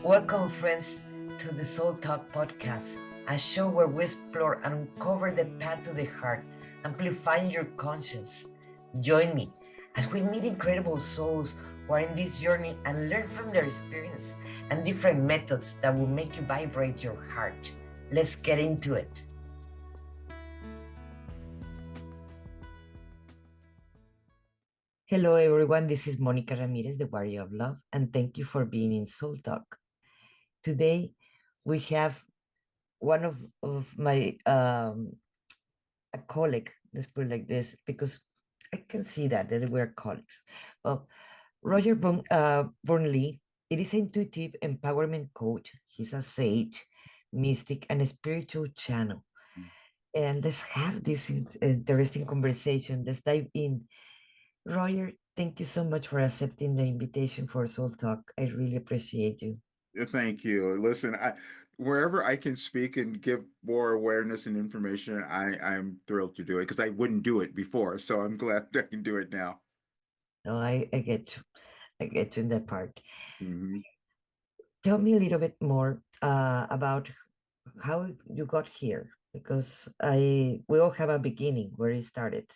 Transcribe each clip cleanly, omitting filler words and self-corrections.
Welcome, friends, to the Soul Talk podcast, a show where we explore and uncover the path to the heart, amplifying your conscience. Join me as we meet incredible souls who are in this journey and learn from their experience and different methods that will make you vibrate your heart. Let's get into it. Hello, everyone. This is Monica Ramirez, the Warrior of Love, and thank you for being in Soul Talk. Today, we have one of my a colleague, let's put it like this, because I can see that we're colleagues. Well, Burnley, it is an intuitive empowerment coach. He's a sage, mystic, and a spiritual channel. And let's have this interesting conversation. Let's dive in. Roger, thank you so much for accepting the invitation for Soul Talk. I really appreciate you. Thank you. Listen, wherever I can speak and give more awareness and information, I'm thrilled to do it because I wouldn't do it before. So I'm glad I can do it now. No, I get you. I get you in that part. Mhm. Tell me a little bit more about how you got here, because we all have a beginning where it started.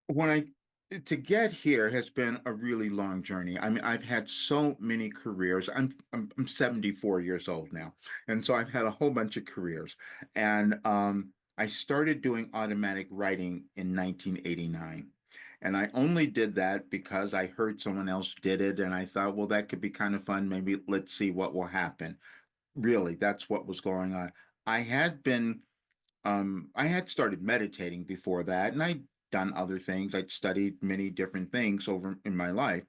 When I To get here has been a really long journey. I mean, I've had so many careers. I'm 74 years old now, and so I've had a whole bunch of careers. And I started doing automatic writing in 1989. And I only did that because I heard someone else did it, and I thought, well, that could be kind of fun. Maybe let's see what will happen. Really, that's what was going on. I had been I had started meditating before that, and I'd done other things. I'd studied many different things over in my life.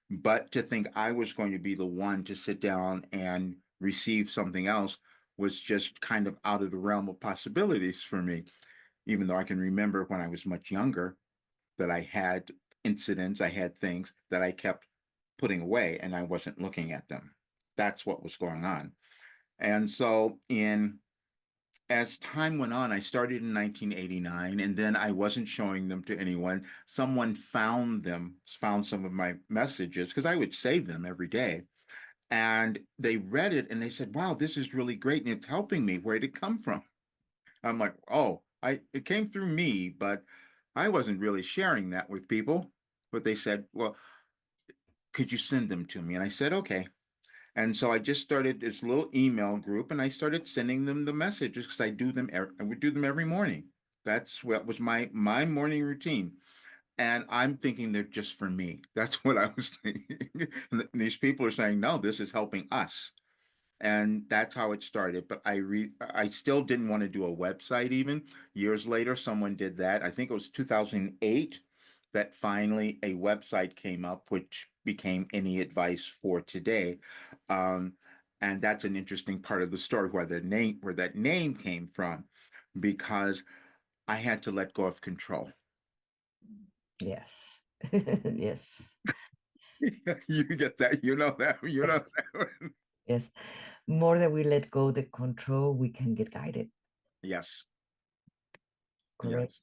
But to think I was going to be the one to sit down and receive something else was just kind of out of the realm of possibilities for me, even though I can remember when I was much younger that I had incidents, I had things that I kept putting away and I wasn't looking at them. That's what was going on. And so in as time went on, I started in 1989, and then I wasn't showing them to anyone. Someone found them, found some of my messages, because I would save them every day. And they read it and they said, wow, this is really great. And it's helping me. Where'd it come from? I'm like, oh, it came through me, but I wasn't really sharing that with people. But they said, well, could you send them to me? And I said, okay. And so I just started this little email group and I started sending them the messages because I would do them every morning. That's what was my morning routine. And I'm thinking they're just for me. That's what I was thinking. And these people are saying, no, this is helping us. And that's how it started. But I still didn't want to do a website even. Years later, someone did that. I think it was 2008 that finally a website came up, which became Any Advice for Today. Um, and that's an interesting part of the story where that name came from, because I had to let go of control. Yes. Yes. You get that, you know that. Yes. More that we let go the control, we can get guided. Yes, Correct. yes.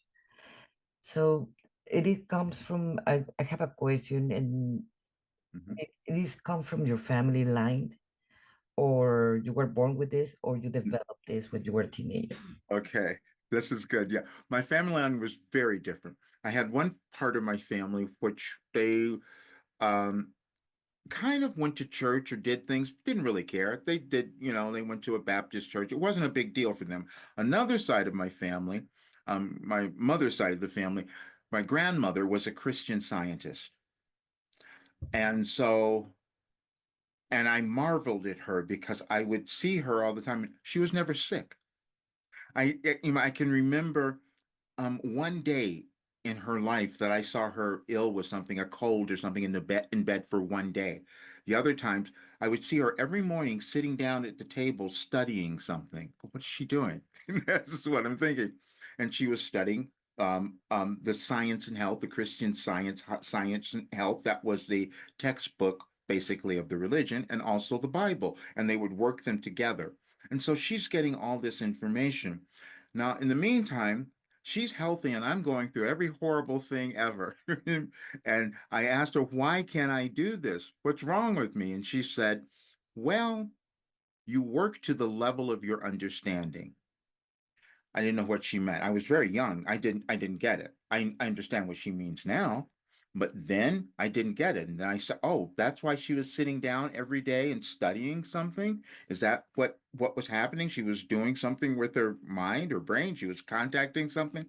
So it comes from, I have a question, and Mhm. it is come from your family line, or you were born with this, or you developed this when you were a teenager? Okay, this is good. Yeah, my family line was very different. I had one part of my family which they um, kind of went to church or did things, didn't really care. They did, they went to a Baptist church. It wasn't a big deal for them. Another side of my family, my mother's side of the family, my grandmother was a Christian Scientist. And so, and I marveled at her because I would see her all the time. She was never sick. I can remember one day in her life that I saw her ill with something, a cold or something, in bed for one day. The other times I would see her every morning sitting down at the table studying something. What is she doing? This is what I'm thinking. And she was studying the Science and Health, the Christian Science and Health. That was the textbook basically of the religion, and also the Bible. And they would work them together. And so she's getting all this information. Now, in the meantime, she's healthy and I'm going through every horrible thing ever. And I asked her, why can't I do this? What's wrong with me? And she said, Well, you work to the level of your understanding. I didn't know what she meant. I was very young. I didn't get it. I understand what she means now, but then I didn't get it. And then I said, "Oh, that's why she was sitting down every day and studying something? Is that what was happening? She was doing something with her mind or brain. She was contacting something."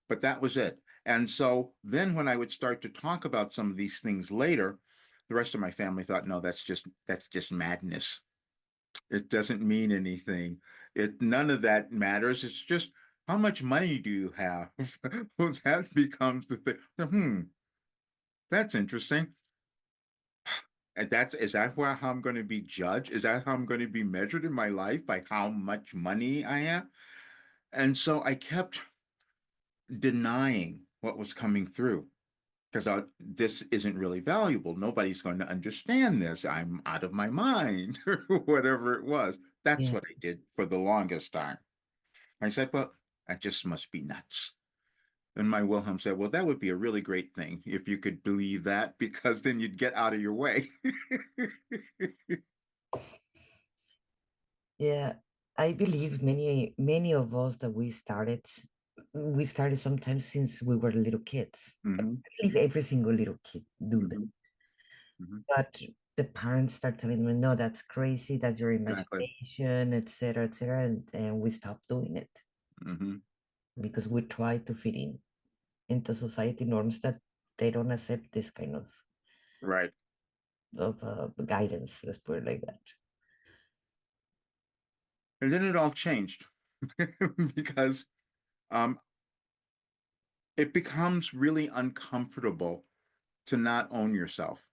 But that was it. And so then when I would start to talk about some of these things later, the rest of my family thought, "No, that's just madness. It doesn't mean anything. It None of that matters. It's just how much money do you have?" Well, that becomes the thing. That's interesting. And that's is that how I'm going to be judged? Is that how I'm going to be measured in my life, by how much money I have? And so I kept denying what was coming through, because this isn't really valuable. Nobody's going to understand this. I'm out of my mind, or whatever it was. That's Yeah. what I did for the longest time. I said, "Well, that just must be nuts." And my Wilhelm said, "Well, that would be a really great thing if you could believe that, because then you'd get out of your way." Yeah, I believe many of us that we started sometimes since we were little kids. I Hmm. believe every single little kid do that. Hmm. Hmm. But the parents start telling me, no, that's crazy, that's your Exactly. imagination, etc., and we stop doing it Hmm. because we try to fit in into society norms that they don't accept this kind Right. of guidance, let's put it like that. And then it all changed because um, it becomes really uncomfortable to not own yourself.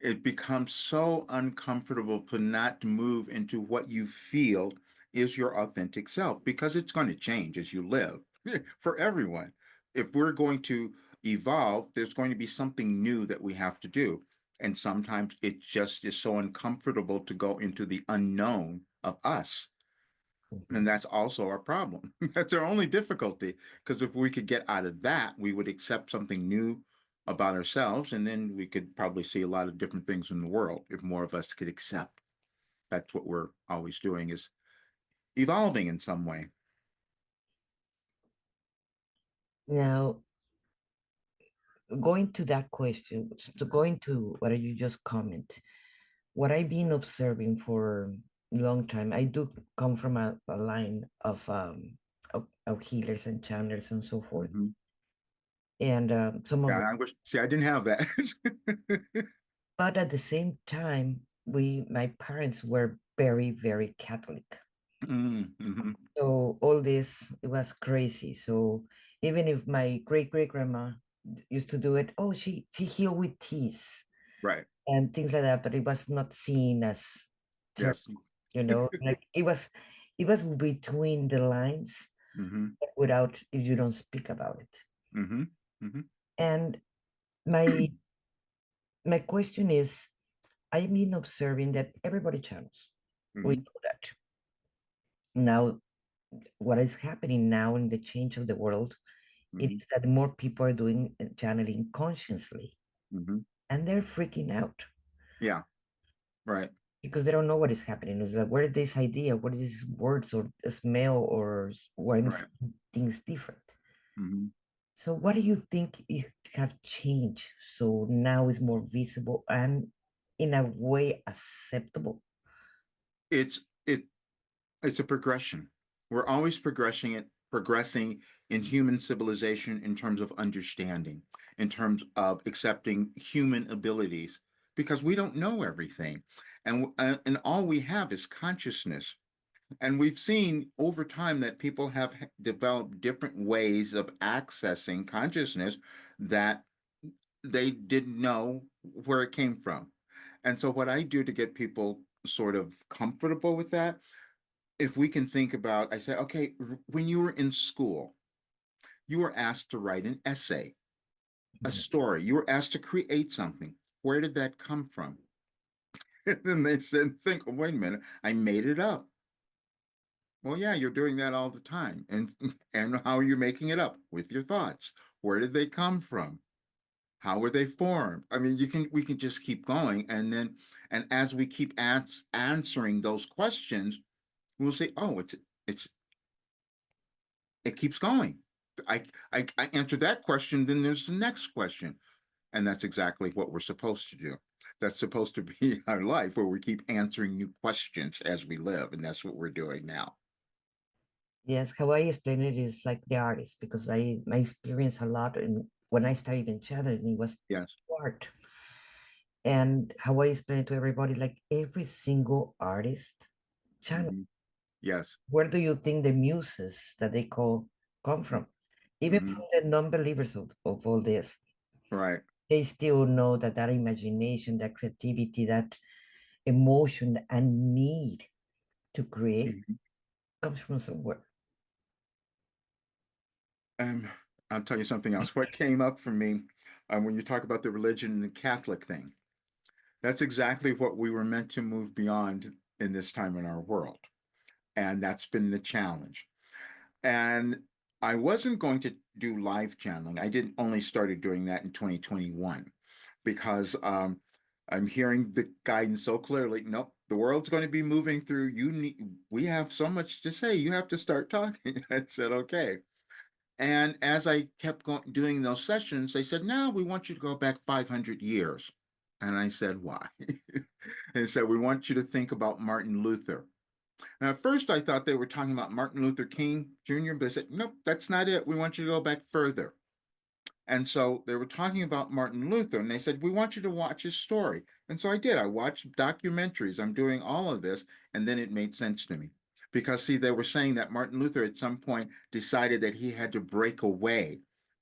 It becomes so uncomfortable to not move into what you feel is your authentic self, because it's going to change as you live for everyone. If we're going to evolve, there's going to be something new that we have to do. And sometimes it just is so uncomfortable to go into the unknown of us. And Mhm. that's also our problem. That's our only difficulty. Because if we could get out of that, we would accept something new about ourselves, and then we could probably see a lot of different things in the world if more of us could accept. That's what we're always doing, is evolving in some way. Now, going to that question, going to what you just comment, what I've been observing for a long time, I do come from a line of healers and channels and so forth. Hmm. And some of Yeah, I wish. See, I didn't have that. but at the same time, my parents were very, very Catholic. Mm-hmm. So all this, it was crazy. So even if my great grandma used to do it, oh, she healed with teas Right. and things like that, but it was not seen as terrible, Yes. like it was between the lines Mm-hmm. without if you don't speak about it. Mm-hmm. Mm-hmm. And my my question is, I've been observing that everybody channels. We Mm-hmm. know that. Now, what is happening now in the change of the world, Mm-hmm. it's that more people are doing channeling consciously, Mm-hmm. and they're freaking out Yeah. Right. because they don't know what is happening. It's like, where is this idea? What is these words or a smell or where I'm Right. seeing things different? Mm-hmm. So, what do you think it have changed so now is more visible and in a way acceptable? It's it it's a progression. We're always progressing in human civilization, in terms of understanding, in terms of accepting human abilities, because we don't know everything, and all we have is consciousness. And we've seen over time that people have developed different ways of accessing consciousness that they didn't know where it came from. And so, what I do to get people sort of comfortable with that, if we can think about, I said, okay, when you were in school, you were asked to write an essay, a Mhm. story, you were asked to create something. Where did that come from? And then they said, think, oh, wait a minute, I made it up. Well, yeah, you're doing that all the time. And how are you making it up? With your thoughts. Where did they come from? How were they formed? I mean, we can just keep going, and then and as we keep answering those questions, we'll say, oh, it's it keeps going. I, I answer that question, then there's the next question. And that's exactly what we're supposed to do. That's supposed to be our life, where we keep answering new questions as we live. And that's what we're doing now. Yes, how I explain it is like the artist, because I experienced a lot in when I started even channeling, it was Yes. art. And how I explain it to everybody, like every single artist channel. Mm-hmm. Yes. Where do you think the muses that they call come from? Even Mm-hmm. from the non-believers of all this, Right. they still know that that imagination, that creativity, that emotion and need to create Mm-hmm. comes from somewhere. And I'll tell you something else. What came up for me when you talk about the religion and the Catholic thing, that's exactly what we were meant to move beyond in this time in our world. And that's been the challenge. And I wasn't going to do live channeling. I didn't only started doing that in 2021 because I'm hearing the guidance so clearly. Nope, the world's going to be moving through. We have so much to say. You have to start talking. I said, okay. And as I kept doing those sessions, they said, no, we want you to go back 500 years. And I said, why? They said, we want you to think about Martin Luther. And at first, I thought they were talking about Martin Luther King Jr., but I said, nope, that's not it. We want you to go back further. And so they were talking about Martin Luther, and they said, we want you to watch his story. And so I did. I watched documentaries. I'm doing all of this. And then it made sense to me. Because, see, they were saying that Martin Luther at some point decided that he had to break away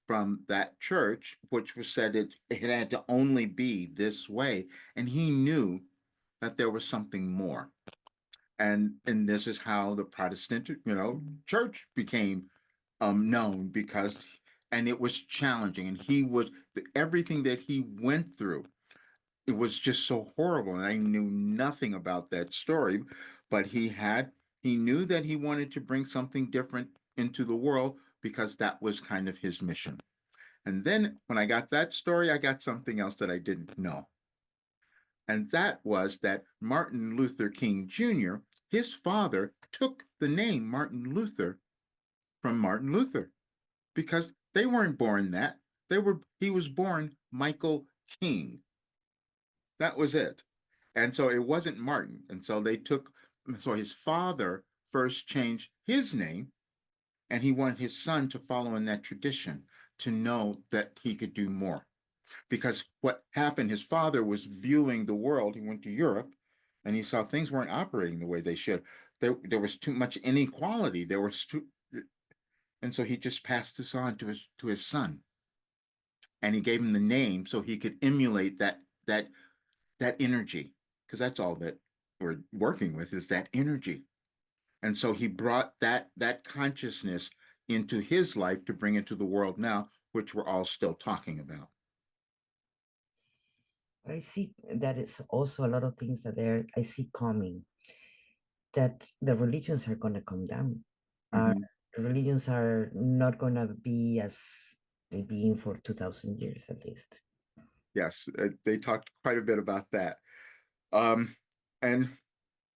from that church, which was said it had to only be this way. And he knew that there was something more. And this is how the Protestant, church became known, because and it was challenging, and he was everything that he went through, it was just so horrible, and I knew nothing about that story, but he knew that he wanted to bring something different into the world, because that was kind of his mission. And then when I got that story, I got something else that I didn't know. And that was that Martin Luther King Jr., his father took the name Martin Luther from Martin Luther, because they weren't born that. He was born Michael King. That was it. And so it wasn't Martin. And so so his father first changed his name, and he wanted his son to follow in that tradition, to know that he could do more. Because what happened, his father was viewing the world. He went to Europe, and he saw things weren't operating the way they should. There was too much inequality. And so he just passed this on to his son, and he gave him the name so he could emulate that energy, because that's all that we're working with, is that energy. And so he brought that consciousness into his life to bring into the world now, which we're all still talking about. I see that it's also a lot of things that there I see coming, that the religions are going to come down. Our Mm-hmm. religions are not going to be as they've been for 2000 years at least. Yes, they talked quite a bit about that. Um, and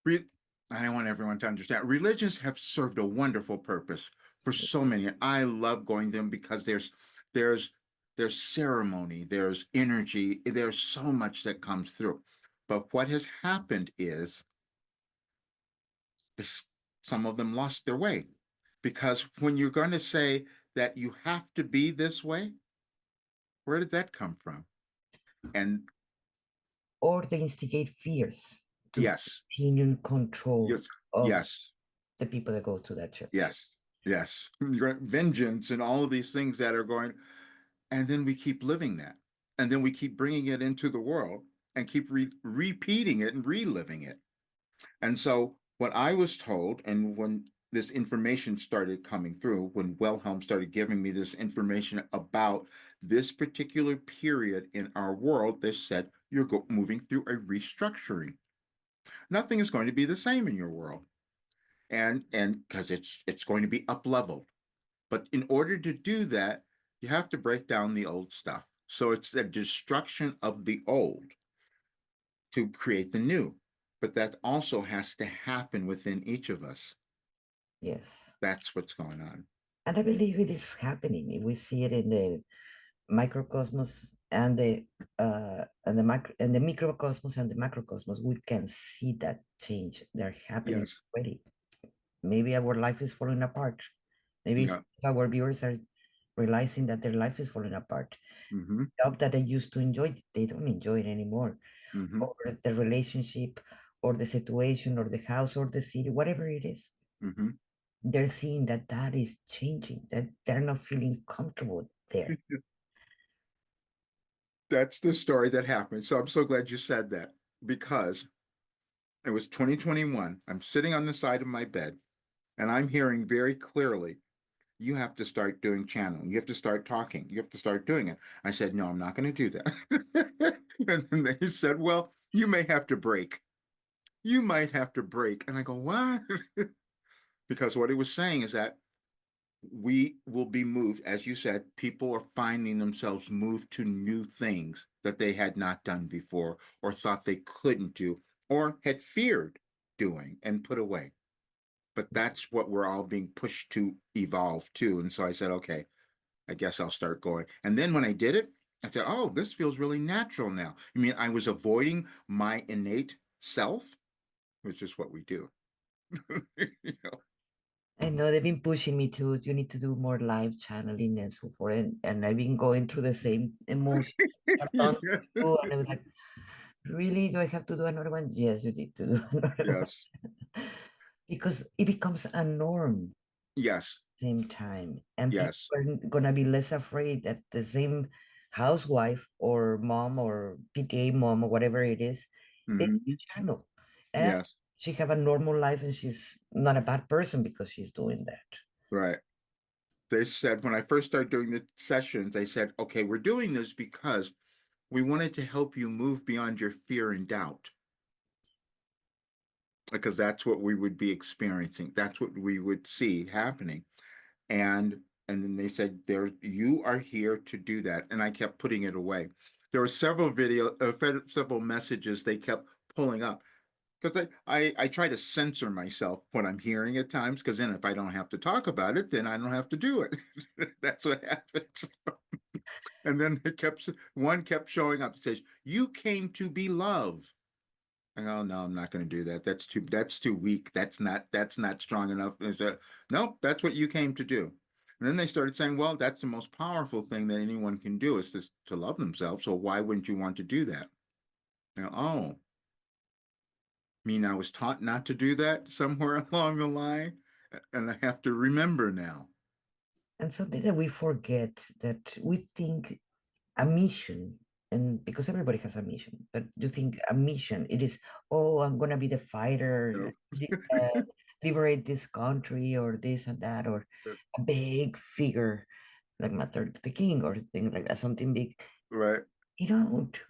re- I want everyone to understand, religions have served a wonderful purpose for so many. I love going to them, because there's there's ceremony, there's energy, there's so much that comes through. But what has happened is this, some of them lost their way, because when you're going to say that you have to be this way, where did that come from? And Or they instigate fears to yes, continue control yes, of yes, the people that go to that church. yes, yes, vengeance and all of these things that are going, and then we keep living that, and then we keep bringing it into the world, and keep repeating it and reliving it. And so what I was told, and when this information started coming through, when Wilhelm started giving me this information about this particular period in our world, they said, you're moving through a restructuring. Nothing is going to be the same in your world, and because it's going to be up leveled. But in order to do that, you have to break down the old stuff. So it's the destruction of the old to create the new. But that also has to happen within each of us. Yes. That's what's going on. And I believe it is happening. We see it in the microcosmos and the microcosmos and the macrocosmos. We can see that change. They're happening Yes. already. Maybe our life is falling apart. Maybe Yeah. our viewers are realizing that their life is falling apart. Mm-hmm. Job that they used to enjoy, they don't enjoy it anymore. Mm-hmm. Or the relationship, or the situation, or the house, or the city, whatever it is. Mm-hmm. They're seeing that that is changing, that they're not feeling comfortable there. That's the story that happened. So I'm so glad you said that because it was 2021. I'm sitting on the side of my bed and I'm hearing very clearly, you have to start doing channeling. You have to start talking. You have to start doing it. I said, no, I'm not going to do that. And then they said, well, you may have to break. You might have to break. And I go, what? Because what it was saying is that we will be moved, as you said, people are finding themselves moved to new things that they had not done before or thought they couldn't do or had feared doing and put away. But that's what we're all being pushed to evolve to. And so I said, okay, I guess I'll start going. And then when I did it, I said, oh, this feels really natural now. I mean, I was avoiding my innate self, which is what we do. You know? I know they've been pushing me to, you need to do more live channeling and so forth. And I've been going through the same emotions. I've done two, and I was like, really? Do I have to do another one? Yes, you need to do another Yes. one. Because it becomes a norm Yes. same time. And people Yes. are gonna be less afraid that the same housewife or mom or PTA mom or whatever it is Hmm. channel. And Yes. she have a normal life and she's not a bad person because she's doing that. Right. They said when I first started doing the sessions, they said, okay, we're doing this because we wanted to help you move beyond your fear and doubt. Because that's what we would be experiencing. That's what we would see happening. And and then they said, there, you are here to do that. And I kept putting it away. There were several messages they kept pulling up because I try to censor myself what I'm hearing at times because then if I don't have to talk about it, then I don't have to do it. That's what happens. And then one kept showing up. It says, "You came to be love." I go, no, I'm not going to do that. That's too weak. That's not strong enough. And said, nope, that's what you came to do. And then they started saying, well, that's the most powerful thing that anyone can do is to love themselves. So why wouldn't you want to do that? Now, oh, mean I was taught not to do that somewhere along the line, and I have to remember now. And something that we forget, that we think a mission, and because everybody has a mission, but you think a mission, it is, oh, I'm gonna be the fighter, liberate this country or this and that, or a big figure like Martin Luther King or things like that, something big. Right. You don't.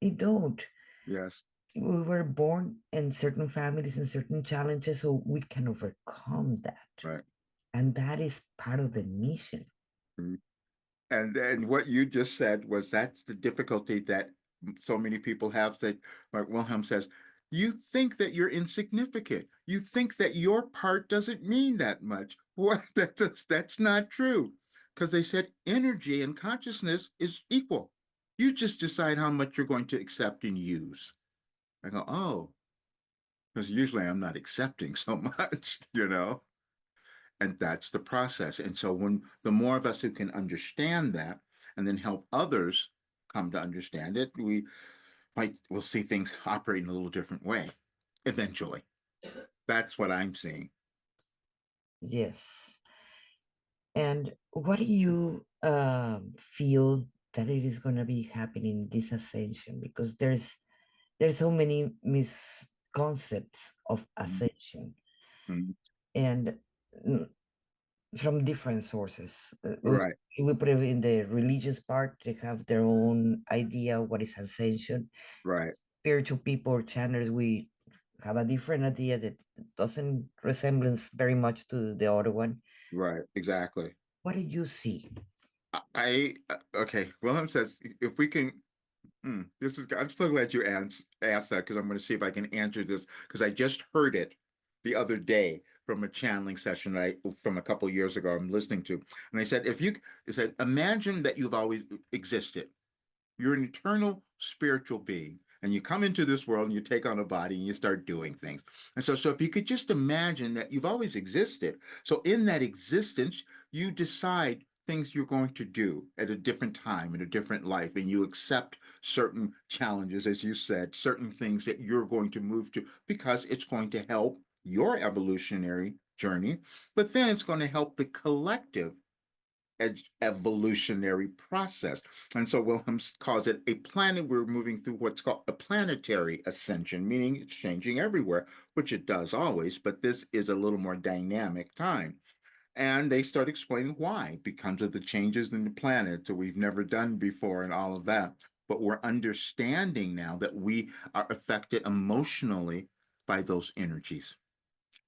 You don't. Yes. We were born in certain families and certain challenges, so we can overcome that. Right. And that is part of the mission. Mm. And what you just said was that's the difficulty that so many people have. That Mark Wilhelm says, you think that you're insignificant. You think that your part doesn't mean that much. What? That's not true. Because they said energy and consciousness is equal. You just decide how much you're going to accept and use. I go, oh, because usually I'm not accepting so much, you know? And that's the process. And so when the more of us who can understand that and then help others come to understand it, we'll see things operate in a little different way eventually. That's what I'm seeing. Yes. And what do you feel that it is going to be happening this ascension? Because there's so many misconcepts of ascension, Mhm. and mm, from different sources. Right, We put it in the religious part, they have their own idea what is ascension. right, Spiritual people or channels, we have a different idea that doesn't resemblance very much to the other one. right, exactly. What do you see? Okay. Wilhelm says if we can. This is. I'm so glad you asked that because I'm going to see if I can answer this because I just heard it the other day from a channeling session I from a couple years ago. I'm listening to, and they said if you, they said imagine that you've always existed. You're an eternal spiritual being. And you come into this world and you take on a body and you start doing things. And so if you could just imagine that you've always existed. So in that existence, you decide things you're going to do at a different time, in a different life, and you accept certain challenges, as you said, certain things that you're going to move to because it's going to help your evolutionary journey, but then it's going to help the collective evolutionary process. And so Wilhelm calls it a planet. We're moving through what's called a planetary ascension, meaning it's changing everywhere, which it does always, but this is a little more dynamic time. And they start explaining why, because of the changes in the planet that we've never done before and all of that. But we're understanding now that we are affected emotionally by those energies,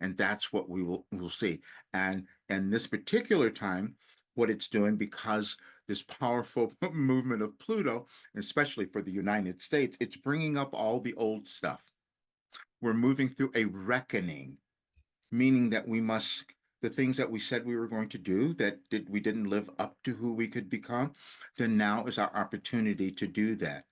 and that's what we will see. And this particular time, what it's doing, because this powerful movement of Pluto, especially for the United States, it's bringing up all the old stuff. We're moving through a reckoning, meaning that we must, the things that we said we were going to do we didn't live up to who we could become, then now is our opportunity to do that.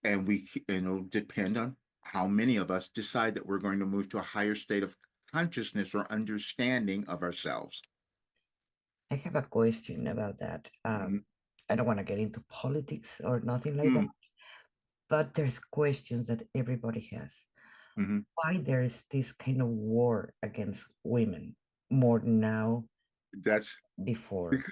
And it'll depend on how many of us decide that we're going to move to a higher state of consciousness or understanding of ourselves. I have a question about that. Mm-hmm. I don't want to get into politics or nothing like that, Mm-hmm. but there's questions that everybody has. Mm-hmm. Why there is this kind of war against women more now That's before?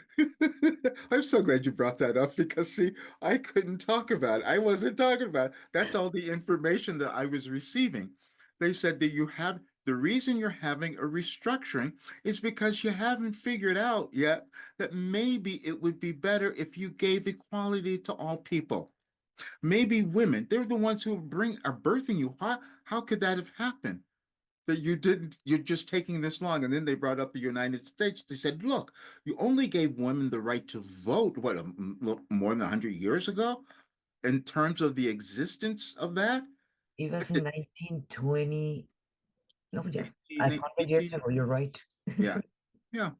I'm so glad you brought that up because see, I couldn't talk about it. I wasn't talking about it. That's all the information that I was receiving. They said that the reason you're having a restructuring is because you haven't figured out yet that maybe it would be better if you gave equality to all people. Maybe women, they're the ones who are birthing you. How could that have happened? That you didn't, you're just taking this long. And then they brought up the United States. They said, look, you only gave women the right to vote, what, more than 100 years ago, in terms of the existence of that? It was in 1920. No, yeah, 100 years 18, ago. You're right. yeah, yeah.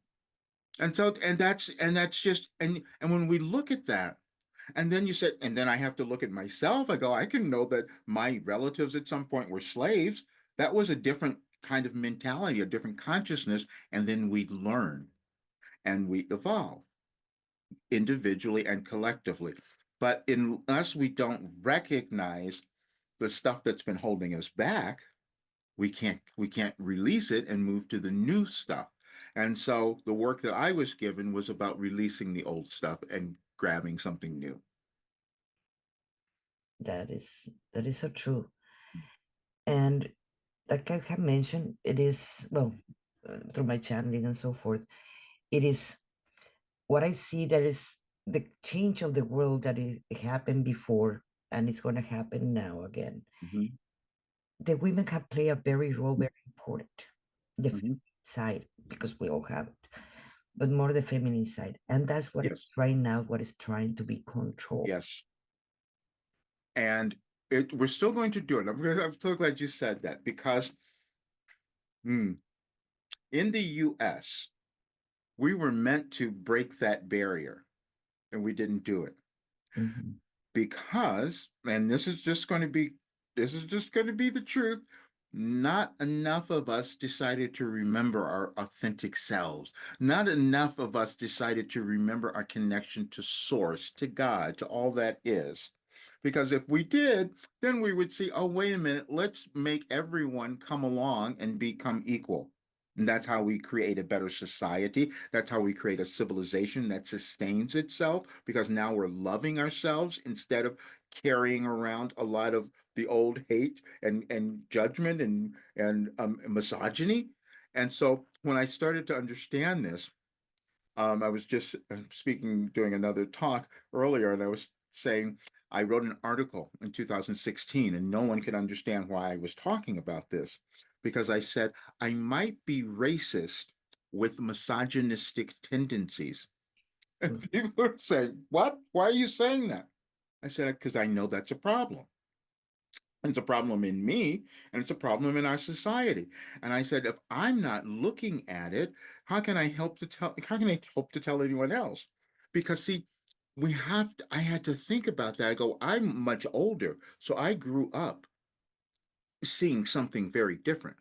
And that's just, and when we look at that, and then you said, and then I have to look at myself. I go, I can know that my relatives at some point were slaves. That was a different kind of mentality, a different consciousness. And then we learn and we evolve individually and collectively. But unless we don't recognize the stuff that's been holding us back, we can't release it and move to the new stuff. And so the work that I was given was about releasing the old stuff and grabbing something new. That is so true. And like I have mentioned, it is well through my channeling and so forth. It is what I see. There is the change of the world that it happened before, and it's going to happen now again. Mhm. The women have played a very role, very important. The Mhm. feminine side, because we all have it, but more the feminine side, and that's what Yes, it's right now. What is trying to be controlled. yes, and we're still going to do it. I'm so glad you said that because hmm, in the U.S. we were meant to break that barrier, and we didn't do it Mhm. because, and this is just going to be the truth. Not enough of us decided to remember our authentic selves. Not enough of us decided to remember our connection to source, to God, to all that is. Because if we did, then we would see, oh, wait a minute, let's make everyone come along and become equal. And that's how we create a better society. That's how we create a civilization that sustains itself because now we're loving ourselves instead of carrying around a lot of the old hate and judgment and misogyny. And so when I started to understand this, I was just speaking, doing another talk earlier, and I was saying I wrote an article in 2016, and no one could understand why I was talking about this because I said I might be racist with misogynistic tendencies. And people are saying, what? Why are you saying that? I said, because I know that's a problem. It's a problem in me, and it's a problem in our society. And I said, if I'm not looking at it, how can I help to tell? How can I hope to tell anyone else? Because see, we have. To, I had to think about that. I go, I'm much older, so I grew up seeing something very different.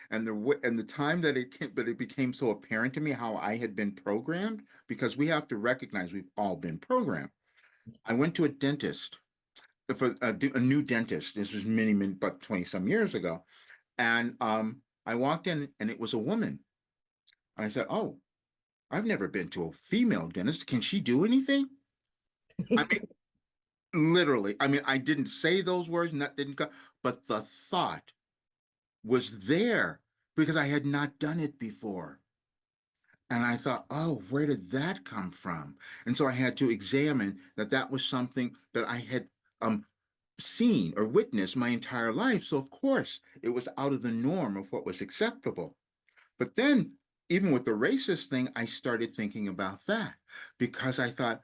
And the time that it became so apparent to me how I had been programmed, because we have to recognize we've all been programmed. I went to a dentist for a new dentist. This was many, about 20 some years ago. And I walked in and it was a woman. I said, oh, I've never been to a female dentist. Can she do anything? I mean, literally. I mean, I didn't say those words, not didn't come, but the thought was there because I had not done it before. And I thought, oh, where did that come from? And so I had to examine that that was something that I had um, seen or witnessed my entire life. So, of course, it was out of the norm of what was acceptable. But then, even with the racist thing, I started thinking about that because I thought,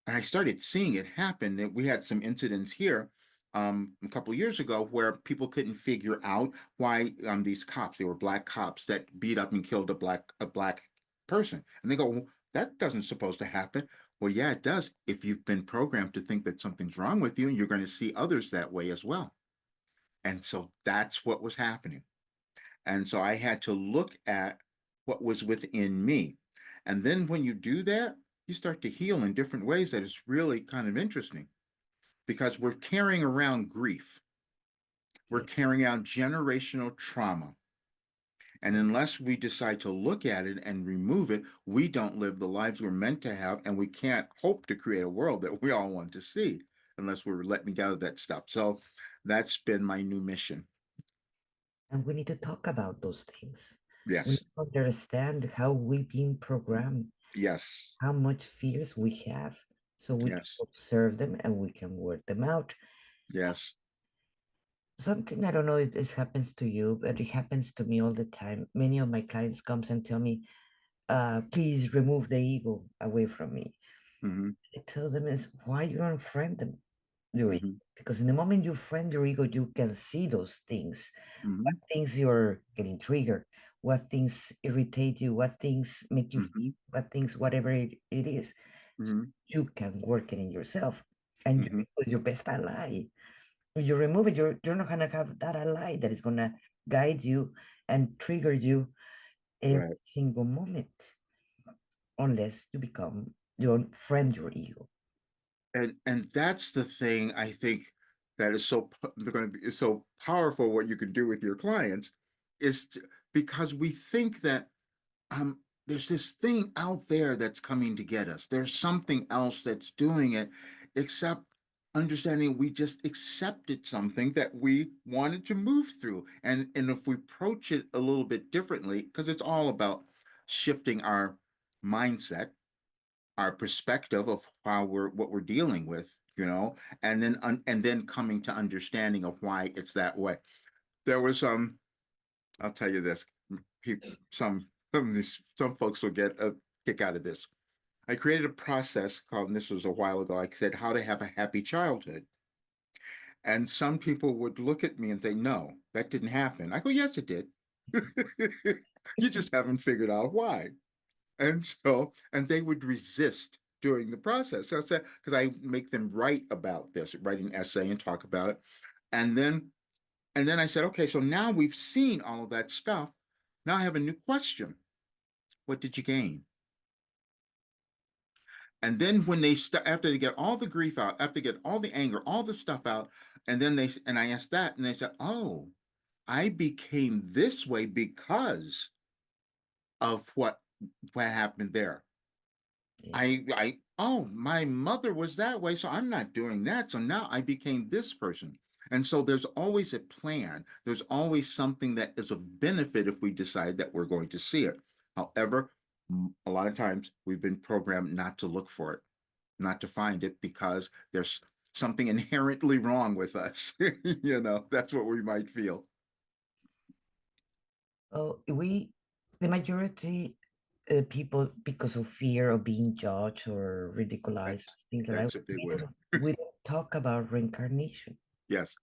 and I started seeing it happen. That we had some incidents here a couple of years ago where people couldn't figure out why these cops, they were black cops that beat up and killed a black person, and they go, well, that doesn't supposed to happen. Well, yeah, it does. If you've been programmed to think that something's wrong with you, and you're going to see others that way as well. And so that's what was happening. And so I had to look at what was within me. And then when you do that, you start to heal in different ways that is really kind of interesting because we're carrying around grief. We're Yeah. carrying out generational trauma. And unless we decide to look at it and remove it, we don't live the lives we're meant to have. And we can't hope to create a world that we all want to see unless we're letting go of that stuff. So that's been my new mission. And we need to talk about those things. We need Yes. to understand how we've been programmed, Yes. how much fears we have, so we can Yes. observe them and we can work them out. Yes. Something I don't know if this happens to you, but it happens to me all the time. Many of my clients comes and tell me, please remove the ego away from me. Mm-hmm. I tell them is why you don't friend them your ego. Mm-hmm. Because in the moment you friend your ego, you can see those things. What Mm-hmm. things you're getting triggered, what things irritate you, what things make you Mm-hmm. feel, what things, whatever it is. So Mm-hmm. you can work it in yourself. And your Mm-hmm. ego is your best ally. If you remove it, you're not gonna have that ally that is gonna guide you and trigger you every Right. single moment, unless you become your friend, your ego. And that's the thing I think that is so they're going to be is so powerful. What you can do with your clients is because we think that there's this thing out there that's coming to get us. There's something else that's doing it, except understanding we just accepted something that we wanted to move through. And if we approach it a little bit differently, because it's all about shifting our mindset, our perspective of how we're what we're dealing with, and then coming to understanding of why it's that way. There was I'll tell you this. Some folks will get a kick out of this. I created a process called, and this was a while ago, I said how to have a happy childhood. And some people would look at me and say, no, that didn't happen. I go, yes, it did. You just haven't figured out why. And they would resist during the process. So I said, because I make them write about this, write an essay and talk about it. And then I said, okay, so now we've seen all of that stuff. Now I have a new question. What did you gain? And then when after they get all the grief out, after they get all the anger, all the stuff out, and I asked that, and they said, oh, I became this way because of what happened there. Yeah. Oh, my mother was that way, so I'm not doing that. So now I became this person. And so there's always a plan. There's always something that is of benefit if we decide that we're going to see it. However, a lot of times we've been programmed not to look for it, not to find it because there's something inherently wrong with us. That's what we might feel. Oh, the majority. people, because of fear of being judged or ridiculized, things like that, That's a big one. we don't talk about reincarnation. Yes.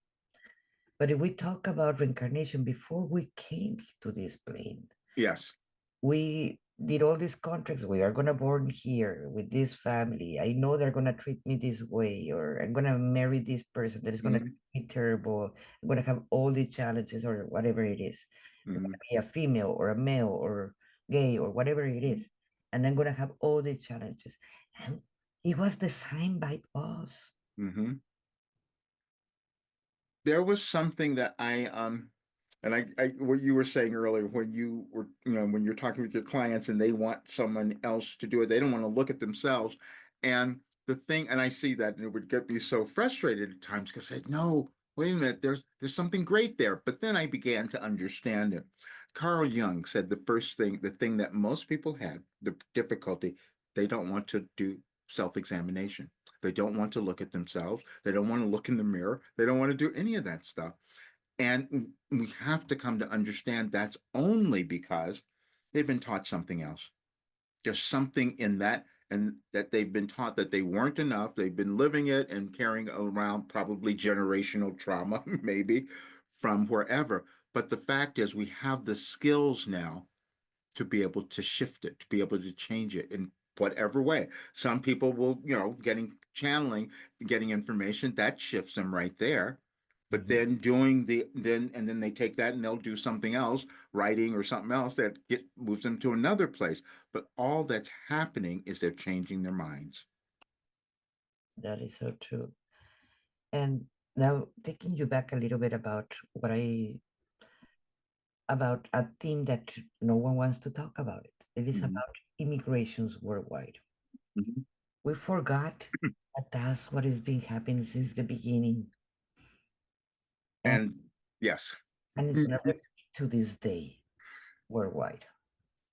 But if we talk about reincarnation before we came to this plane, Yes. we did all these contracts. We are gonna born here with this family. I know they're gonna treat me this way, or I'm gonna marry this person that is gonna Hmm. treat me terrible. I'm gonna have all the challenges or whatever it is. I'm Hmm. gonna be a female or a male or gay or whatever it is. And I'm gonna have all these challenges. And it was designed by us. Hmm. There was something that and I what you were saying earlier when you were, when you're talking with your clients and they want someone else to do it, they don't want to look at themselves. And the thing, and I see that, and it would get me so frustrated at times because I said, no, wait a minute, there's something great there. But then I began to understand it. Carl Jung said the thing that most people had, the difficulty, they don't want to do self-examination. They don't want to look at themselves. They don't want to look in the mirror. They don't want to do any of that stuff. And we have to come to understand that's only because they've been taught something else. There's something in that, and that they've been taught that they weren't enough. They've been living it and carrying around probably generational trauma, maybe from wherever. But the fact is, we have the skills now to be able to shift it, to be able to change it in whatever way. Some people will, getting channeling, getting information that shifts them right there. But Mhm. then doing the then they take that and they'll do something else, writing or something else that moves them to another place. But all that's happening is they're changing their minds. That is so true. And now taking you back a little bit about about a theme that no one wants to talk about it. It is Mhm. about immigrations worldwide. Mhm. We forgot that that's what has been happening since the beginning, and And yes. it's gonna repeat to this day worldwide.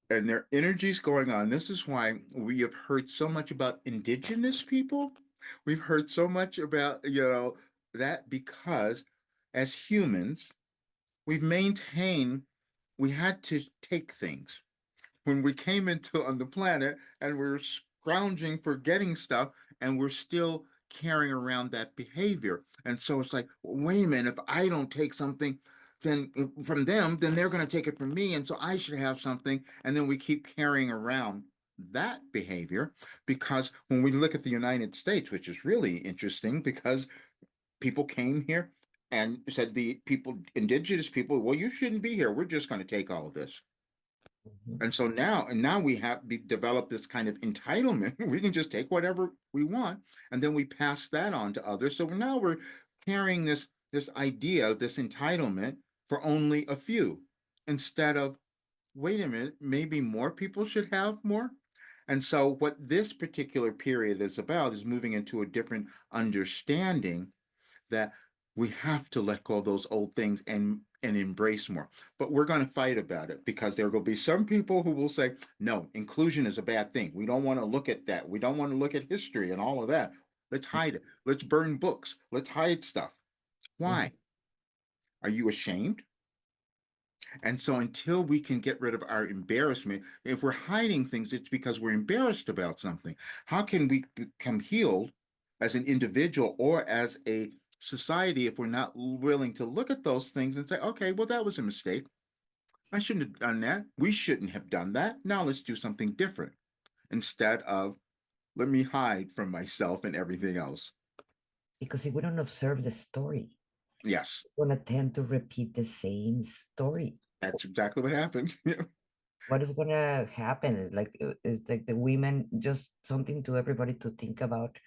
And their energies going on. This is why we have heard so much about indigenous people. We've heard so much about, that because as humans, we've maintained we had to take things when we came into on the planet and we're scrounging for getting stuff and we're still carrying around that behavior. And so it's like, well, wait a minute, if I don't take something then from them, then they're going to take it from me. And so I should have something. And then we keep carrying around that behavior because when we look at the United States, which is really interesting because people came here and said the people, indigenous people, well, you shouldn't be here. We're just going to take all of this. Mhm. And now we have developed this kind of entitlement. We can just take whatever we want, and then we pass that on to others. So now we're carrying this idea, this entitlement for only a few, instead of wait a minute, maybe more people should have more. And so what this particular period is about is moving into a different understanding that we have to let go of those old things and embrace more. But we're going to fight about it because there will be some people who will say, no, inclusion is a bad thing. We don't want to look at that. We don't want to look at history and all of that. Let's hide it. Let's burn books. Let's hide stuff. Mhm. Why? Are you ashamed? And so until we can get rid of our embarrassment, if we're hiding things, it's because we're embarrassed about something. How can we become healed as an individual or as a society if we're not willing to look at those things and say, okay, well, that was a mistake. I shouldn't have done that. We shouldn't have done that. Now let's do something different instead of let me hide from myself and everything else. Because if we don't observe the story, Yes, we're gonna tend to repeat the same story. that's exactly what happens. What is gonna happen is like the women, just something to everybody to think about.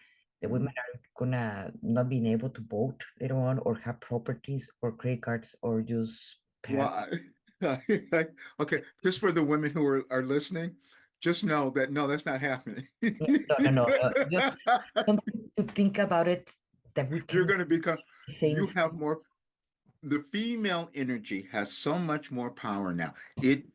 The women Mhm. are gonna not being able to vote later on, or have properties or credit cards, or just pass. Well, okay, just for the women who are listening, just know that no, that's not happening. No, no, no, no. Just something to think about it, that we You're can going to become, say you have more, the female energy has so much more power now.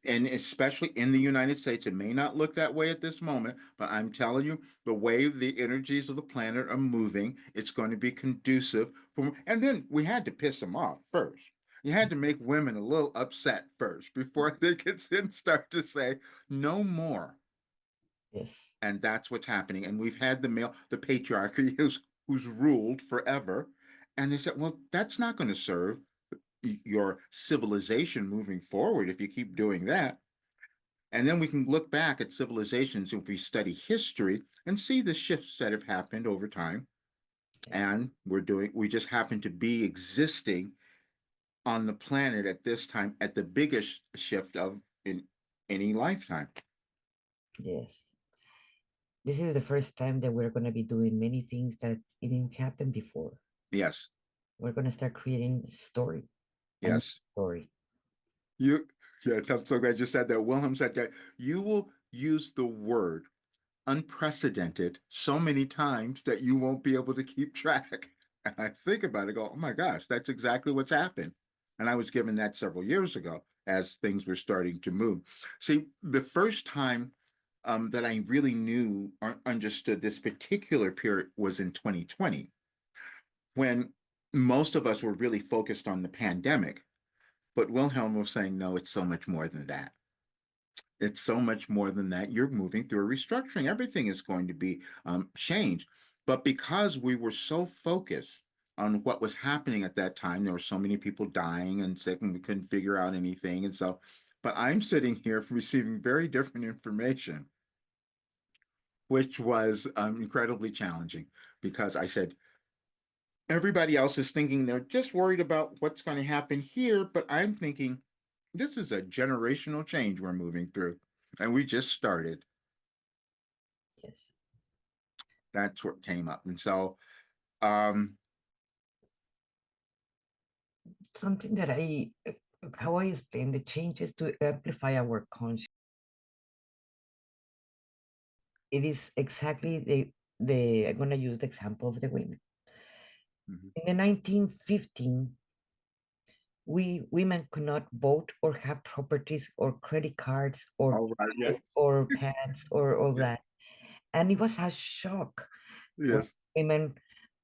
And especially in the United States, it may not look that way at this moment, but I'm telling you, the way the energies of the planet are moving, it's going to be conducive for. And then we had to piss them off first. You had to make women a little upset first before they could then start to say no more. Yes. And that's what's happening. And we've had the patriarchy who's ruled forever. And they said, well, that's not going to serve your civilization moving forward if you keep doing that. And then we can look back at civilizations if we study history and see the shifts that have happened over time. Yes. And we just happen to be existing on the planet at this time at the biggest shift of in any lifetime. Yes. This is the first time that we're going to be doing many things that didn't happen before. Yes, We're going to start creating story, a new yes. story. You, yeah, I'm so glad you said that. Wilhelm said that you will use the word unprecedented so many times that you won't be able to keep track. And I think about it, go, oh my gosh, that's exactly what's happened. And I was given that several years ago as things were starting to move. See, the first time that I really knew or understood this particular period was in 2020, when most of us were really focused on the pandemic. But Wilhelm was saying, no, it's so much more than that. It's so much more than that. You're moving through a restructuring. Everything is going to be changed. But because we were so focused on what was happening at that time, there were so many people dying and sick, and we couldn't figure out anything. And so, but I'm sitting here receiving very different information, which was incredibly challenging because I said, everybody else is thinking they're just worried about what's going to happen here. But I'm thinking, this is a generational change we're moving through, and we just started. Yes. That's what came up. And so, um, Something that how I explain the changes to amplify our conscious. It is exactly I'm going to use the example of the women. mhm. In the 1915, we women could not vote or have properties or credit cards All right. Yeah. or pants or all Yeah. that. And it was a shock when Yes. women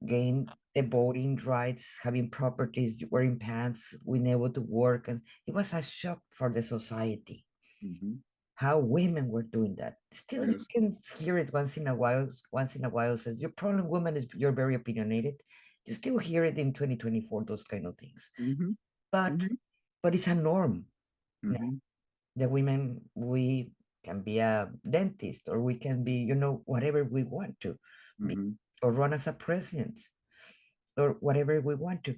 gained the voting rights, having properties, wearing pants, being able to work. And it was a shock for the society Hmm. how women were doing that. Still, you Yes. can hear it once in a while says, your problem, woman, is you're very opinionated. You still hear it in 2024, those kind of things. Hmm. But Hmm. but it's a norm. Now. Hmm. The women, we can be a dentist or we can be, whatever we want to be, Hmm. or run as a president or whatever we want to.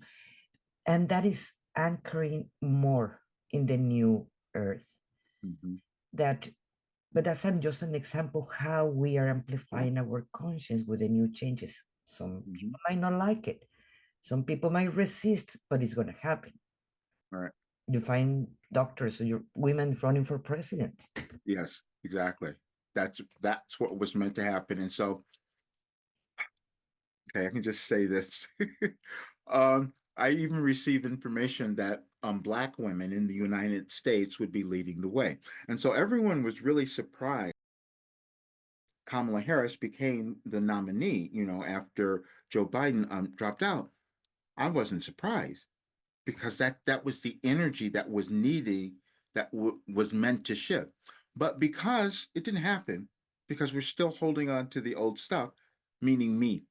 And that is anchoring more in the new earth. Hmm. That but that's just an example how we are amplifying our conscience with the new changes. Some Hmm. people might not like it. Some people might resist, but it's going to happen. All right. You find doctors or your women running for president. Yes. Exactly. That's what was meant to happen. And so, okay, I can just say this. I even received information that Black women in the United States would be leading the way. And so everyone was really surprised Kamala Harris became the nominee, after Joe Biden dropped out. I wasn't surprised because that was the energy that was needed, that was meant to shift. But because it didn't happen, because we're still holding on to the old stuff, meaning me.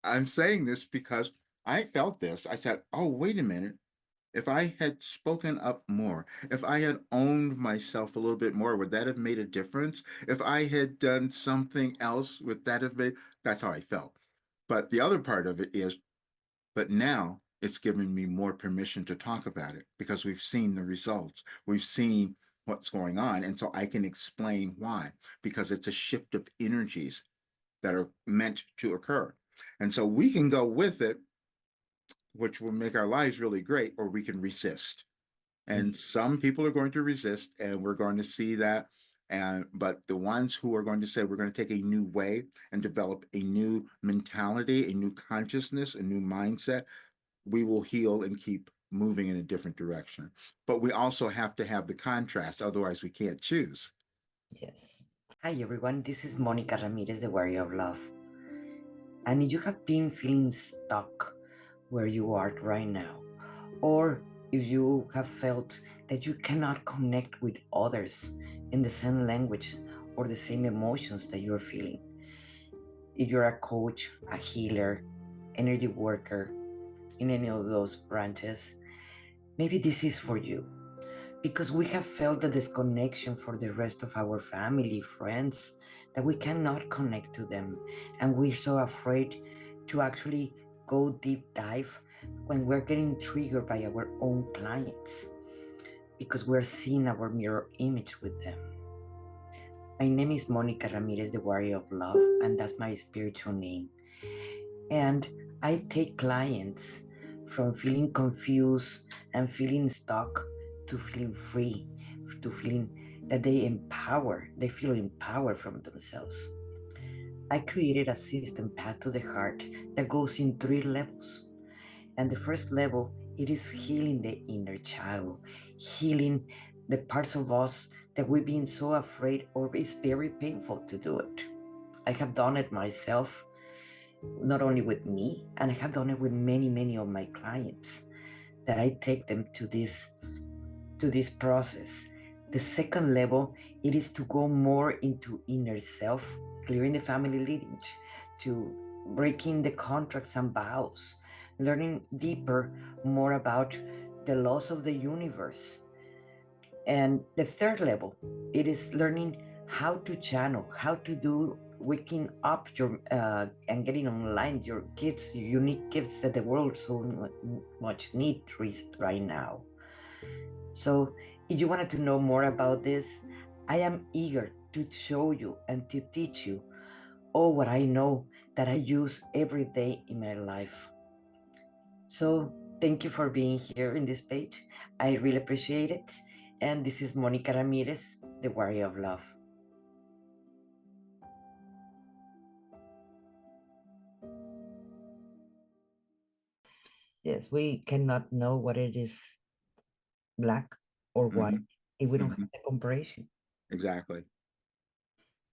I'm saying this because I felt this. I said, oh, wait a minute. If I had spoken up more, if I had owned myself a little bit more, would that have made a difference? If I had done something else, would that have made? That's how I felt. But the other part of it is, but now it's given me more permission to talk about it because we've seen the results. We've seen what's going on. And so I can explain why, because it's a shift of energies that are meant to occur. And so we can go with it, which will make our lives really great, or we can resist. And some people are going to resist, and we're going to see that. And but the ones who are going to say we're going to take a new way and develop a new mentality, a new consciousness, a new mindset, we will heal and keep moving in a different direction. But we also have to have the contrast, otherwise we can't choose. Yes. Hi everyone, this is Monica Ramirez, the Warrior of Love. And if you have been feeling stuck where you are right now, or if you have felt that you cannot connect with others in the same language or the same emotions that you're feeling. If you're a coach, a healer, energy worker in any of those branches, maybe this is for you because we have felt the disconnection for the rest of our family, friends, that we cannot connect to them. And we're so afraid to actually go deep dive when we're getting triggered by our own clients because we're seeing our mirror image with them. My name is Monica Ramirez, the Warrior of Love, and that's my spiritual name. And I take clients from feeling confused and feeling stuck to feeling free, to feeling that they feel empowered from themselves. I created a system, Path to the Heart, that goes in 3 levels. And the first level, it is healing the inner child, healing the parts of us that we've been so afraid or it's very painful to do it. I have done it myself, not only with me, and I have done it with many of my clients that I take them to this process. The second level, it is to go more into inner self, clearing the family lineage, to breaking the contracts and vows, learning deeper more about the laws of the universe. And the third level, it is learning how to channel, how to do waking up your and getting online your gifts, your unique gifts that the world so much needs right now. So, if you wanted to know more about this, I am eager to show you and to teach you all what I know that I use every day in my life. So, thank you for being here in this page. I really appreciate it. And this is Monica Ramirez, the Warrior of Love. Yes, we cannot know what it is black or white Hmm. if we don't Hmm. have the comparison. Exactly.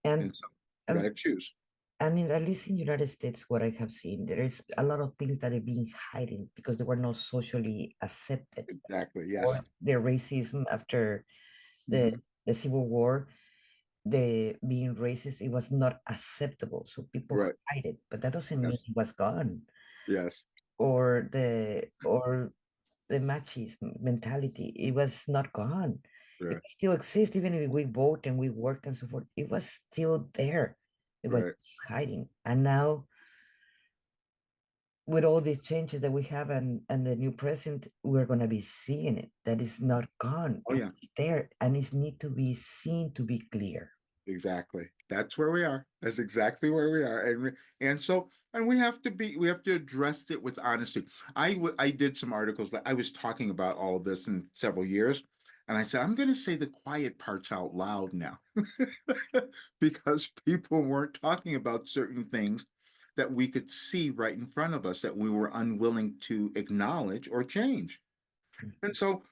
And And so you got and to choose. and in, at least in United States, what I have seen, there is a lot of things that are being hidden because they were not socially accepted. Exactly. Yes. Or the racism after the Hmm. the Civil War, the being racist, it was not acceptable. So people Right. hide it, but that doesn't mean Yes. it was gone. Yes. Or the machismo mentality, it was not gone. It Right. still exists, even if we vote and we work and so forth. It was still there. It was Right. just hiding. And now, with all these changes that we have and the new president, we're going to be seeing it. That is not gone. Oh yeah. It's there and it need to be seen to be clear. Exactly. That's where we are. That's exactly where we are. And so and we have to address it with honesty. I did some articles that I was talking about all of this in several years, and I said I'm going to say the quiet parts out loud now because people weren't talking about certain things that we could see right in front of us that we were unwilling to acknowledge or change. And so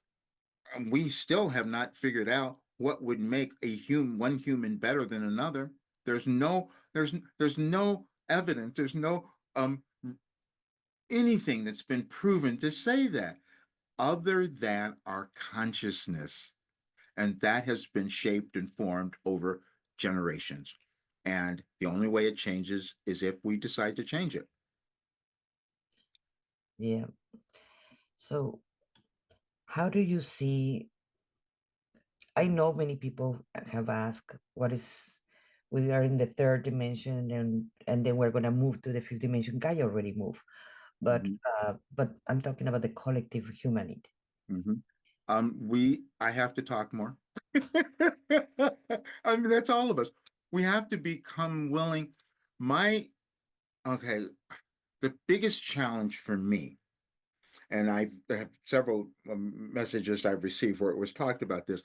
we still have not figured out what would make one human better than another. There's no evidence. There's no anything that's been proven to say that other than our consciousness, and that has been shaped and formed over generations. And the only way it changes is if we decide to change it. Yeah. So, how do you see? I know many people have asked, what is, we are in the third dimension and then we're going to move to the fifth dimension. Guy already moved, but Mhm. but I'm talking about the collective humanity. Mhm. I have to talk more. I mean, that's all of us. We have to become willing. My, okay, the biggest challenge for me, and I have several messages I've received where it was talked about this,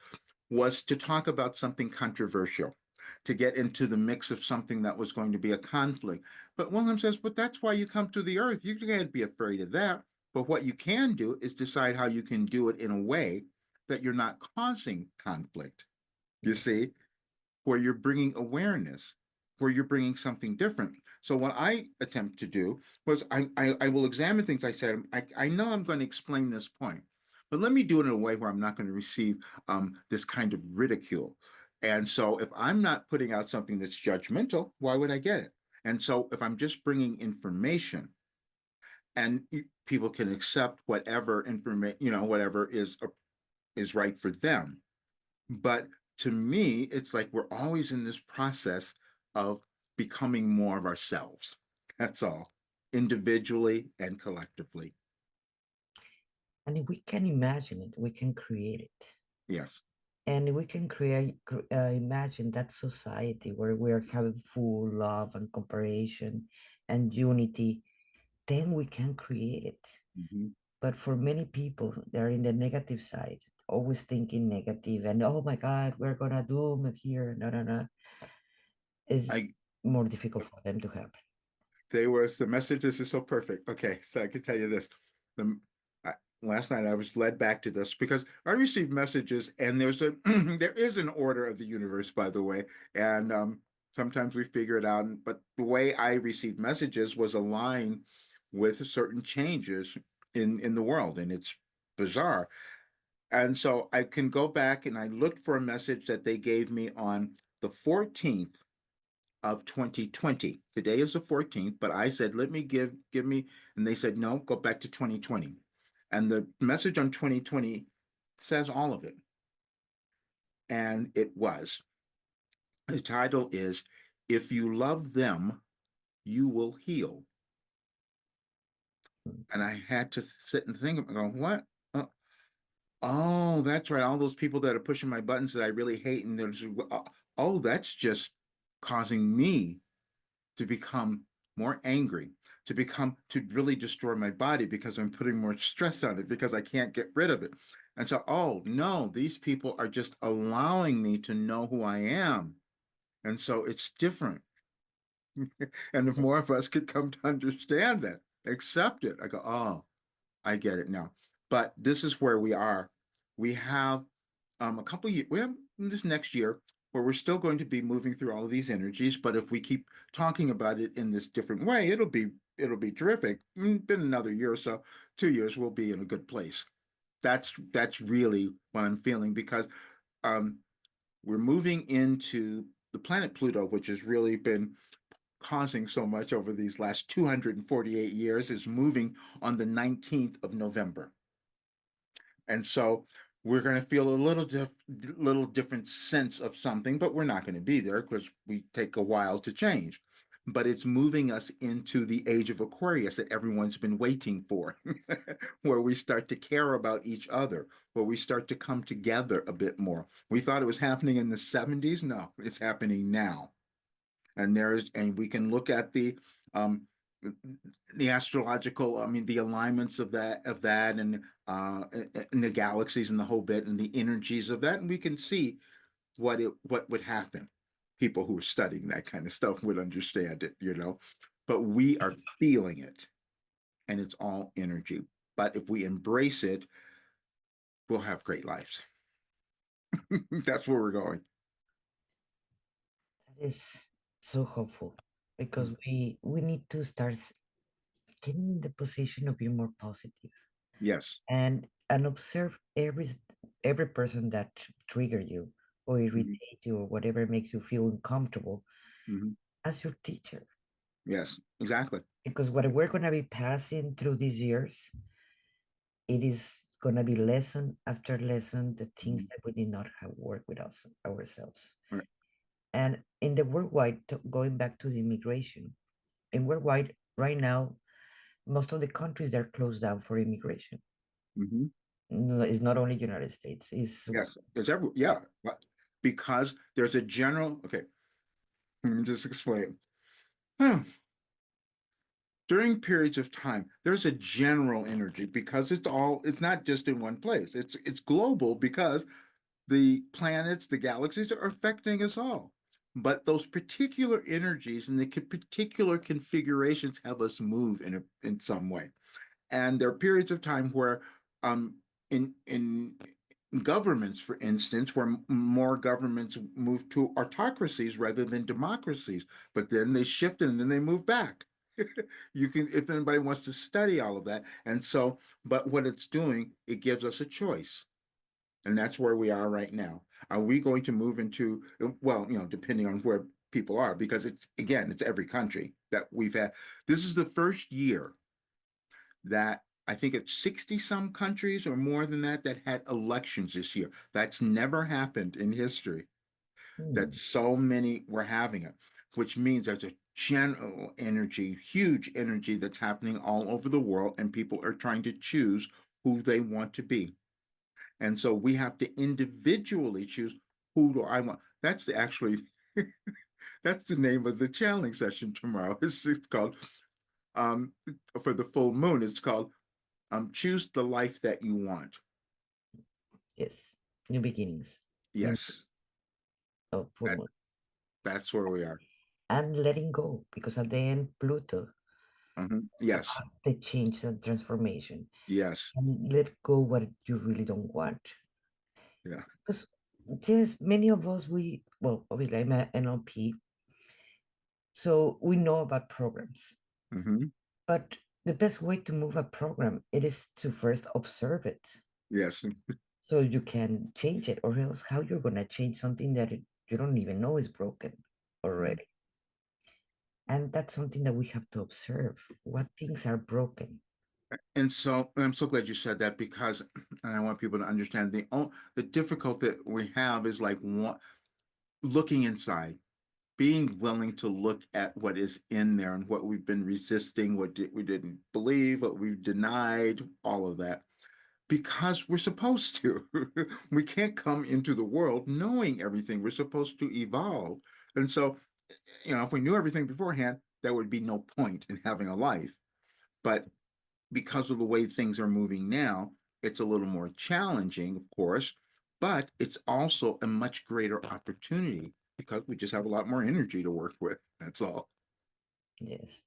was to talk about something controversial, to get into the mix of something that was going to be a conflict. But William says, but that's why you come to the earth. You can't be afraid of that. But what you can do is decide how you can do it in a way that you're not causing conflict. You see, where you're bringing awareness, where you're bringing something different. So what I attempt to do was I will examine things. I said, I know I'm going to explain this point, but let me do it in a way where I'm not going to receive this kind of ridicule. And so if I'm not putting out something that's judgmental, why would I get it? And so if I'm just bringing information and people can accept whatever information, whatever is right for them. But to me, it's like we're always in this process of becoming more of ourselves. That's all, individually and collectively. And if we can imagine it, we can create it. Yes. And we can imagine that society where we are having full love and cooperation and unity, then we can create it. Mhm. But for many people, they're in the negative side, always thinking negative and oh my God, we're gonna doom it here. No, no, no. It's I more difficult for them to happen. They was the message. This is so perfect. Okay, so I can tell you this. The I, last night I was led back to this because I received messages, and there's a there is an order of the universe, by the way, and sometimes we figure it out. But the way I received messages was aligned with certain changes in the world, and it's bizarre. And so I can go back and I looked for a message that they gave me on the 14th of 2020. Today is the 14th, but I said, let me give me, and they said, no, go back to 2020. And the message on 2020 says all of it. And it was. The title is, If You Love Them, You Will Heal. And I had to sit and think, go, what? Oh, that's right. All those people that are pushing my buttons that I really hate. And there's, oh, that's just causing me to become more angry, to really destroy my body because I'm putting more stress on it because I can't get rid of it. And so, oh no, these people are just allowing me to know who I am. And so it's different. And if more of us could come to understand that, accept it, I go, oh, I get it now. But this is where we are. We have a couple years, we have this next year where we're still going to be moving through all of these energies. But if we keep talking about it in this different way, it'll be terrific. Been another year or so, 2 years, we'll be in a good place. That's really what I'm feeling because um, we're moving into the planet Pluto, which has really been causing so much over these last 248 years, is moving on the 19th of November. And so we're going to feel a little different sense of something, but we're not going to be there because we take a while to change. But it's moving us into the age of Aquarius that everyone's been waiting for, where we start to care about each other, where we start to come together a bit more. We thought it was happening in the 70s. No, it's happening now. And we can look at um, the astrological, I mean, the alignments of that, and the galaxies and the whole bit, and the energies of that, and we can see what would happen. People who are studying that kind of stuff would understand it. But we are feeling it, and it's all energy. But if we embrace it, we'll have great lives. That's where we're going. That is so hopeful because we need to start getting in the position of being more positive Yes. and observe every person that trigger you or Mhm. irritate you or whatever makes you feel uncomfortable Mhm. as your teacher. Yes, exactly. Because what we're gonna be passing through these years, it is gonna be lesson after lesson, the things Mhm. that we did not have work with us ourselves. Right. And in the worldwide, going back to the immigration, in worldwide right now, most of the countries they're closed down for immigration. Mhm. No, it's not only United States. It's Yes, yeah, because there's a general. Okay, let me just explain. Hmm. During periods of time, there's a general energy because it's not just in one place. It's global because the planets, the galaxies are affecting us all. But those particular energies and the particular configurations have us move in some way. And there are periods of time where um in governments, for instance, where more governments move to autocracies rather than democracies, but then they shifted and then they move back. You can, if anybody wants to study all of that. And so, but what it's doing, it gives us a choice. And that's where we are right now. Are we going to move into, well, depending on where people are, because it's, again, it's every country that we've had. This is the first year that I think it's 60 some countries or more than that that had elections this year. That's never happened in history, that Hmm. so many were having it, which means there's a general energy, huge energy that's happening all over the world, and people are trying to choose who they want to be. And so we have to individually choose, who do I want. That's actually that's the name of the channeling session tomorrow. It's called um for the full moon. It's called choose the life that you want. Yes. New beginnings. New Yes, full that moon. that's where we are. And letting go, because at the end, Pluto is Yes, about the change and transformation. yes, And let go what you really don't want. yeah. Because yes, many of us, well, obviously I'm an NLP, so we know about programs. hmm But the best way to move a program, it is to first observe it Yes. so you can change it, or else how you're gonna change something that you don't even know is broken Mhm. already. And that's something that we have to observe. What things are broken? And so I'm so glad you said that, because and I want people to understand the difficulty that we have is like looking inside, being willing to look at what is in there and what we've been resisting, we didn't believe, what we've denied, all of that, because we're supposed to. We can't come into the world knowing everything. We're supposed to evolve. And so, if we knew everything beforehand, there would be no point in having a life. But because of the way things are moving now, it's a little more challenging, of course, but it's also a much greater opportunity because we just have a lot more energy to work with. That's all. Yes.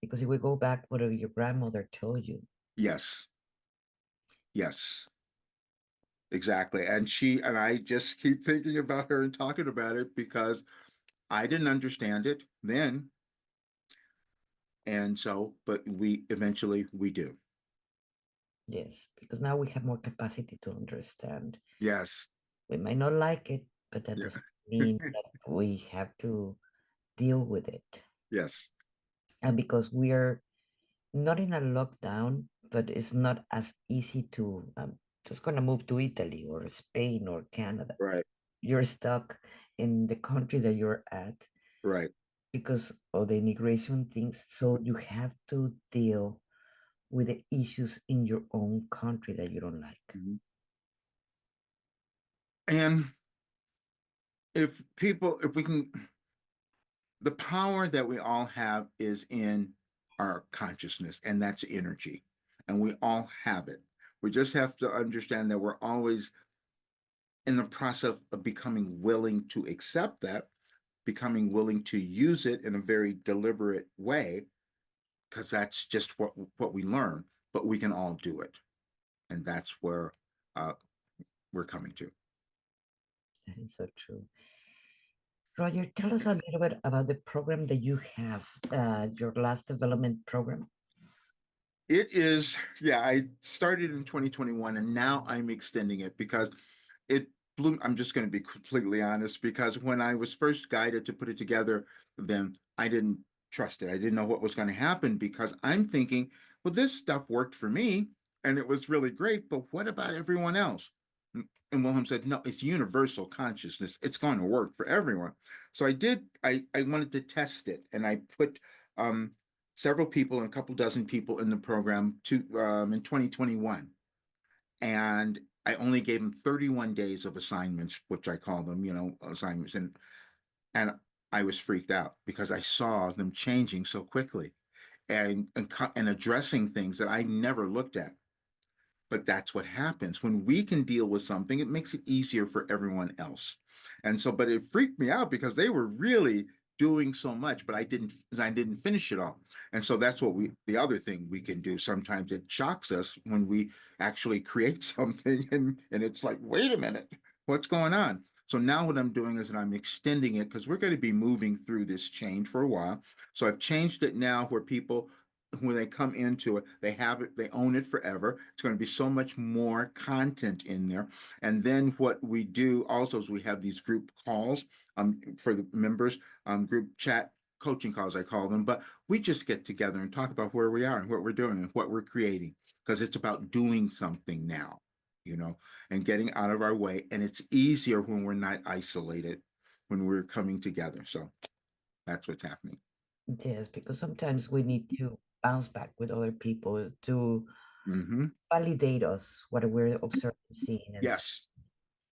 Because if we go back, what your grandmother told you, Yes, yes, exactly. And I just keep thinking about her and talking about it because I didn't understand it then. And so, but we do. yes, because now we have more capacity to understand. Yes, We might not like it, but that yeah, doesn't mean that we have to deal with it. yes, And because we are not in a lockdown, but it's not as easy to just gonna move to Italy or Spain or Canada. right, You're stuck in the country that you're at right. because of the immigration things. So you have to deal with the issues in your own country that you don't like. Mhm. And if we can, the power that we all have is in our consciousness, and that's energy. And we all have it. We just have to understand that we're always in the process of becoming willing to accept that, becoming willing to use it in a very deliberate way, because that's just what we learn. But we can all do it, and that's where uh, we're coming to. That is so true. Roger, tell us a little bit about the program that you have, your last development program. It is, yeah, I started in 2021 and now I'm extending it because it blew. I'm just going to be completely honest, because when I was first guided to put it together, then I didn't trust it. I didn't know what was going to happen because I'm thinking, well, this stuff worked for me and it was really great, but what about everyone else? And Wilhelm said, no, it's universal consciousness. It's going to work for everyone. So I wanted to test it, and I put um, several people and a couple dozen people in the program in 2021. And I only gave them 31 days of assignments, which I call them, assignments. And I was freaked out because I saw them changing so quickly and addressing things that I never looked at. But that's what happens when we can deal with something. It makes it easier for everyone else. And so, but it freaked me out because they were really doing so much, but I didn't finish it all. And so that's the other thing we can do. Sometimes it shocks us when we actually create something and it's like, wait a minute, what's going on? So now what I'm doing is that I'm extending it because we're going to be moving through this change for a while. So I've changed it now where people when they come into it, they have it, they own it forever. It's going to be so much more content in there. And then what we do also is we have these group calls for the members, group chat coaching calls, I call them. But we just get together and talk about where we are and what we're doing and what we're creating, because it's about doing something now, you know, and getting out of our way. And it's easier when we're not isolated, when we're coming together. So that's what's happening. Yes, because sometimes we need to bounce back with other people to Mm-hmm. validate us what we're observing, seeing, and Yes,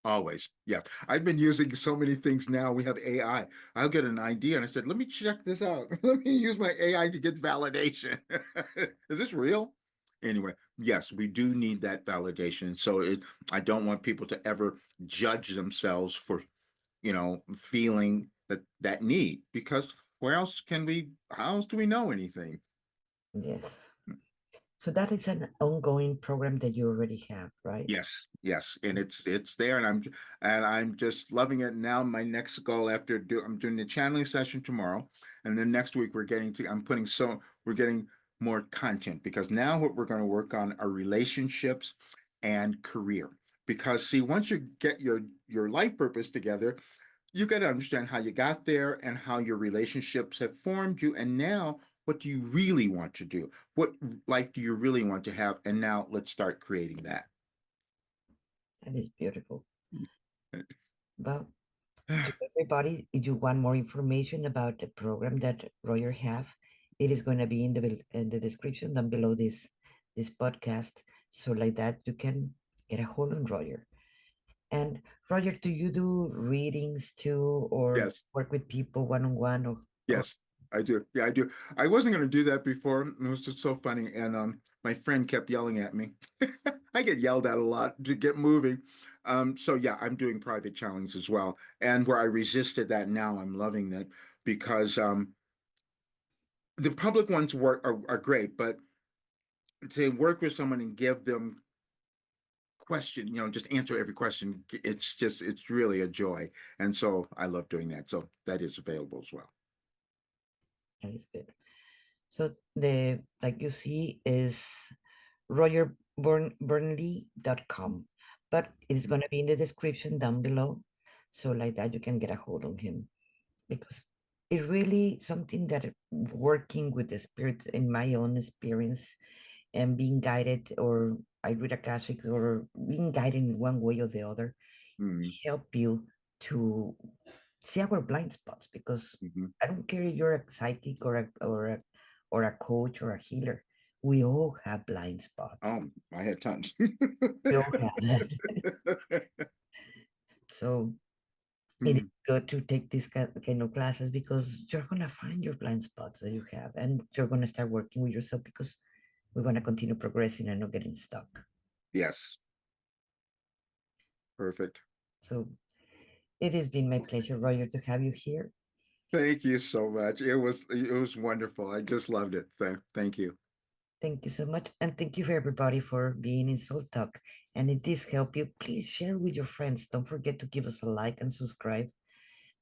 always. Yeah. I've been using so many things now. We have AI. I'll get an idea and I said, let me check this out. Let me use my AI to get validation. Is this real? Anyway, yes, we do need that validation. So I don't want people to ever judge themselves for, feeling that need, because where else can we, how else do we know anything? yes. So that is an ongoing program that you already have, right? Yes, yes, and it's there, and I'm just loving it now. My next goal I'm doing the channeling session tomorrow, and then next week we're getting more content, because now what we're going to work on are relationships and career. Because see, once you get your life purpose together, you got to understand how you got there and how your relationships have formed you, and now what do you really want to do? What life do you really want to have? And now let's start creating that. That is beautiful. Well, to everybody, if you want more information about the program that Roger have, it is going to be in the description down below this podcast. So like that, you can get a hold on Roger. And Roger, do you do readings too, or Yes, work with people one on one, or yes, I do. Yeah, I do. I wasn't going to do that before. It was just so funny. And my friend kept yelling at me. I get yelled at a lot to get moving. So yeah, I'm doing private challenge as well. And where I resisted that, now I'm loving that, because the public ones are great, but to work with someone and give them question, just answer every question, it's really a joy. And so I love doing that. So that is available as well. that is good. So the like you see is rogerburnley.com, but it is Mhm. going to be in the description down below. So like that, you can get a hold on him because it's really something that working with the spirit in my own experience and being guided, or I read Akashic, or being guided in one way or the other, Mhm. help you to see our blind spots, because Mhm. I don't care if you're a psychic or a coach or a healer. We all have blind spots. I had tons. We all have that. So it is Mhm. good to take this kind of classes, because you're gonna find your blind spots that you have, and you're gonna start working with yourself, because we want to continue progressing and not getting stuck. Yes, perfect. So it has been my pleasure, Roger, to have you here. Thank you so much. It was wonderful. I just loved it. Thank you. Thank you so much. And thank you for everybody for being in Soul Talk. And if this helped you, please share with your friends. Don't forget to give us a like and subscribe.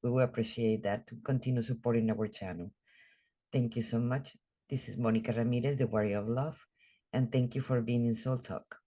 We will appreciate that to continue supporting our channel. Thank you so much. This is Monica Ramirez, the Warrior of Love. And thank you for being in Soul Talk.